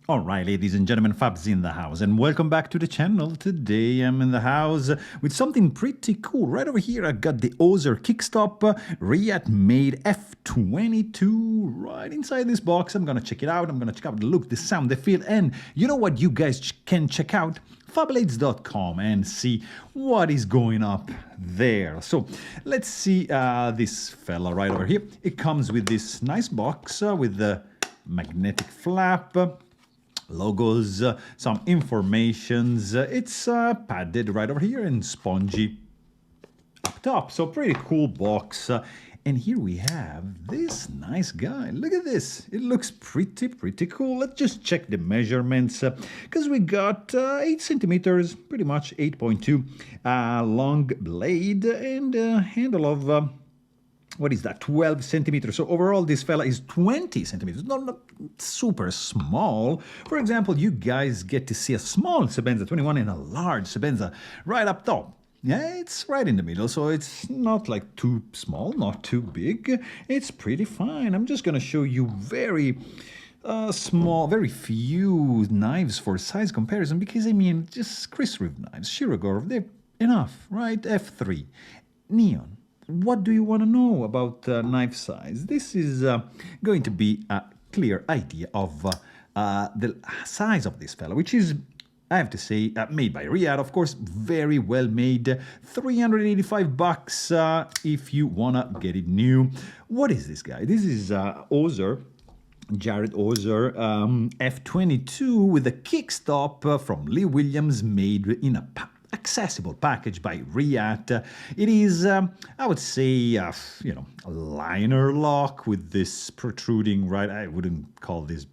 Alright, ladies and gentlemen, Fab's in the house, and welcome back to the channel. Today I'm in the house with something pretty cool. Right over here I got the Reate Kickstop Reate Knives F22 right inside this box. I'm gonna check it out, I'm gonna check out the look, the sound, the feel, and you know what you guys can check out? Fablades.com and see what is going up there. So let's see this fella right over here. It comes with this nice box with the magnetic flap, logos, some informations. It's padded right over here and spongy up top. So pretty cool box. And here we have this nice guy. Look at this. It looks pretty cool. Let's just check the measurements because we got 8 centimeters, pretty much 8.2 long blade and a handle of what is that, 12 centimeters. So overall, this fella is 20 centimeters, not super small. For example, you guys get to see a small Sebenza 21 and a large Sebenza right up top. Yeah, it's right in the middle, so it's not like too small, not too big. It's pretty fine. I'm just gonna show you very small, very few knives for size comparison, because I mean, just Chris Reeve knives, Shirogorov, they're enough, right? F3, Neon. What do you want to know about knife size? This is going to be a clear idea of the size of this fella, which is, I have to say, made by Reate, of course, very well made. 385 bucks if you want to get it new. What is this guy? This is Jared Ozer F22 with a kickstop from Lee Williams, made in a accessible package by Reate. It is, I would say, a liner lock with this protruding, right? I wouldn't call this,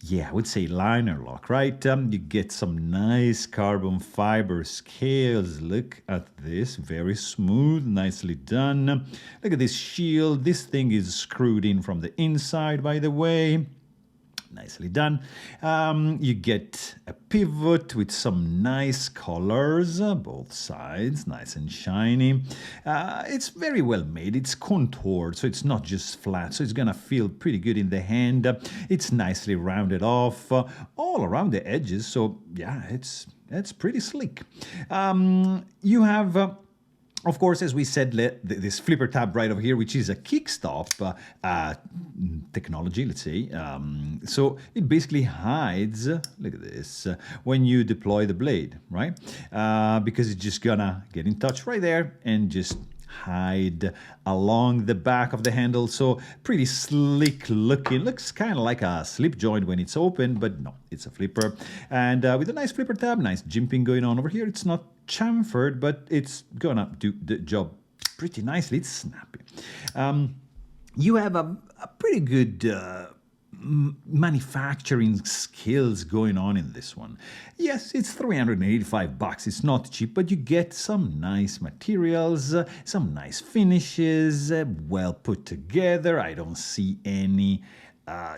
yeah, I would say liner lock, right? You get some nice carbon fiber scales. Look at this, very smooth, nicely done. Look at this shield. This thing is screwed in from the inside, by the way. Nicely done. You get a pivot with some nice colors, both sides, nice and shiny. It's very well made. It's contoured, so it's not just flat, so it's gonna feel pretty good in the hand. It's nicely rounded off all around the edges, so yeah, it's pretty sleek. You have of course, as we said, this flipper tab right over here, which is a kickstop technology, let's say. So it basically hides, look at this, when you deploy the blade, right? Because it's just gonna get in touch right there and just hide along the back of the handle. So pretty slick looking. Looks kind of like a slip joint when it's open, but no, it's a flipper. And with a nice flipper tab, nice jimping going on over here. It's not chamfered, but it's gonna do the job pretty nicely. It's snappy. You have a pretty good manufacturing skills going on in this one. Yes, it's 385 bucks. It's not cheap, but you get some nice materials, some nice finishes, well put together. I don't see any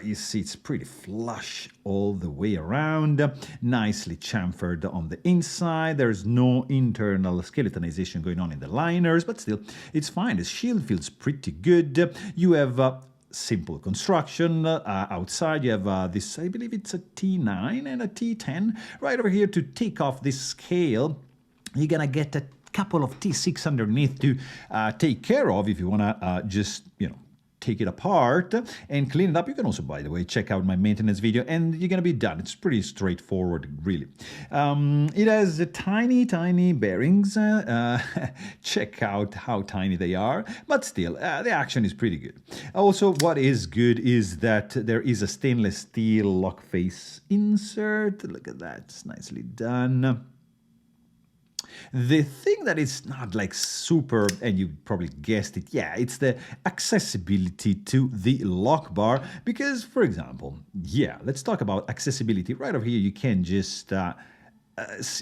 you see it's pretty flush all the way around, nicely chamfered on the inside. There's no internal skeletonization going on in the liners, but still, it's fine. The shield feels pretty good. You have simple construction. Outside you have this, I believe it's a T9 and a T10. Right over here to take off this scale, you're gonna get a couple of T6 underneath to take care of if you wanna just, take it apart and clean it up. You can also, by the way, check out my maintenance video and you're gonna be done. It's pretty straightforward, really. It has tiny bearings. Check out how tiny they are, but still, the action is pretty good. Also, what is good is that there is a stainless steel lock face insert. Look at that, it's nicely done. The thing that is not like super, and you probably guessed it, yeah, it's the accessibility to the lock bar. Because, for example, yeah, let's talk about accessibility. Right over here, you can just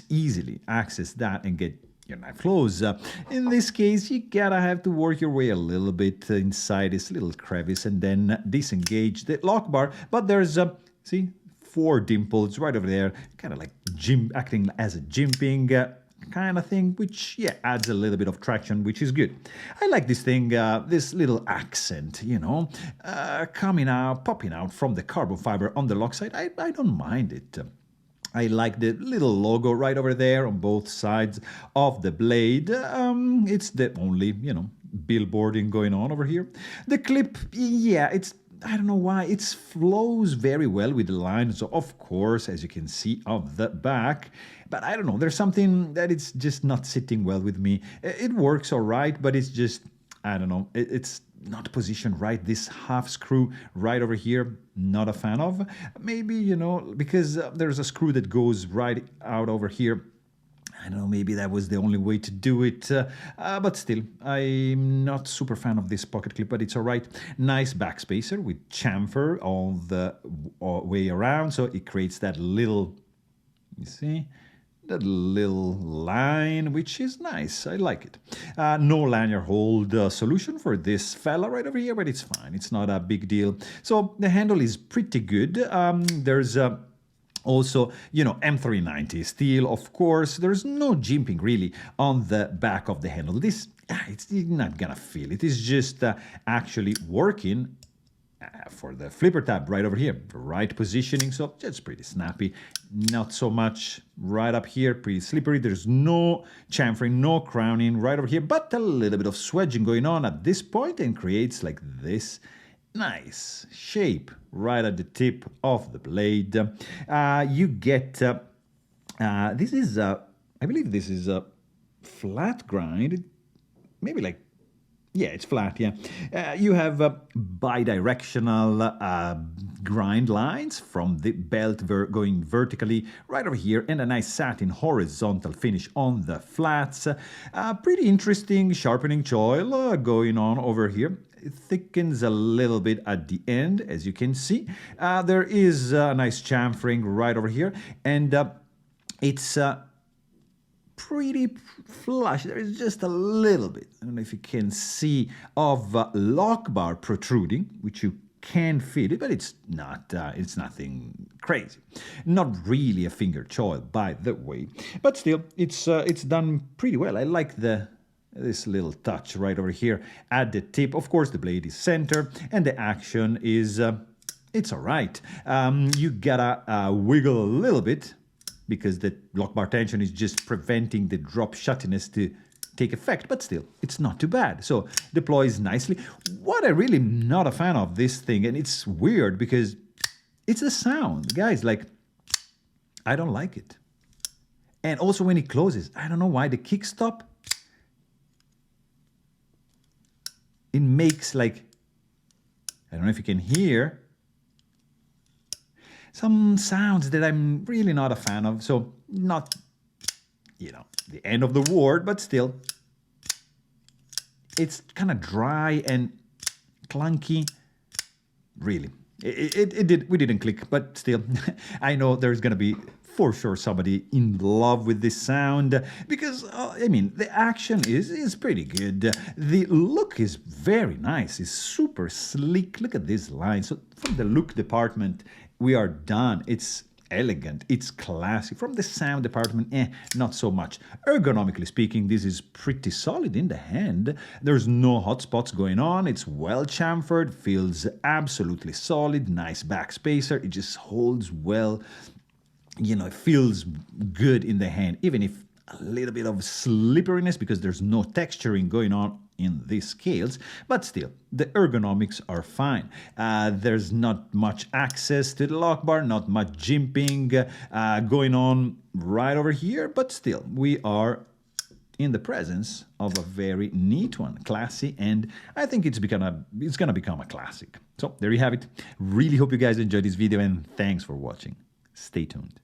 easily access that and get your knife close. In this case, you gotta have to work your way a little bit inside this little crevice and then disengage the lock bar. But there's, see, 4 dimples right over there, kind of like acting as a jimping. kind of thing, which, yeah, adds a little bit of traction, which is good. I like this thing, this little accent, you know, coming out, popping out from the carbon fiber on the lock side. I don't mind it. I like the little logo right over there on both sides of the blade. It's the only, you know, billboarding going on over here. The clip, yeah, I don't know why, it flows very well with the line. So, of course, as you can see of the back, but I don't know, there's something that it's just not sitting well with me. It works all right, but it's just, I don't know, it's not positioned right. This half screw right over here, not a fan of. Maybe, you know, because there's a screw that goes right out over here. I don't know, maybe that was the only way to do it, but still, I'm not super fan of this pocket clip, but it's all right. Nice backspacer with chamfer all the way around, so it creates that little, you see, that little line, which is nice. I like it. No lanyard hold solution for this fella right over here, but it's fine. It's not a big deal. So the handle is pretty good. There's also, you know, M390 steel, of course. There's no jimping really on the back of the handle. This, it's not gonna feel it. It's just actually working for the flipper tab right over here. Right positioning, so just pretty snappy. Not so much right up here, pretty slippery. There's no chamfering, no crowning right over here, but a little bit of swedging going on at this point and creates like this nice shape right at the tip of the blade. You get, this is, I believe this is a flat grind, maybe like, yeah, it's flat, yeah. You have bidirectional grind lines from the belt going vertically right over here, and a nice satin horizontal finish on the flats. Pretty interesting sharpening choil going on over here. It thickens a little bit at the end, as you can see. There is a nice chamfering right over here, and it's pretty flush. There is just a little bit, I don't know if you can see, of lock bar protruding, which you can feel it, but it's not, it's nothing crazy. Not really a finger choil, by the way, but still, it's done pretty well. I like this little touch right over here at the tip. Of course, the blade is center, and the action is, it's all right. You gotta wiggle a little bit, because the lock bar tension is just preventing the drop shuttiness to take effect, but still, it's not too bad. So deploys nicely. What I really not a fan of this thing, and it's weird because it's the sound. Guys, like, I don't like it. And also when it closes, I don't know why, the kickstop, it makes like, I don't know if you can hear, some sounds that I'm really not a fan of. So not, you know, the end of the world, but still, it's kind of dry and clunky. Really, we didn't click, but still, I know there's gonna be for sure somebody in love with this sound, because I mean, the action is pretty good. The look is very nice. It's super sleek. Look at this line. So from the look department, we are done. It's elegant, it's classy. From the sound department, not so much. Ergonomically speaking, this is pretty solid in the hand. There's no hot spots going on. It's well chamfered, feels absolutely solid. Nice backspacer. It just holds well. You know, it feels good in the hand, even if a little bit of slipperiness because there's no texturing going on in these scales, but still, the ergonomics are fine. There's not much access to the lock bar, not much jimping going on right over here, but still, we are in the presence of a very neat one, classy, and I think it's gonna become a classic. So there you have it. Really hope you guys enjoyed this video, and thanks for watching. Stay tuned.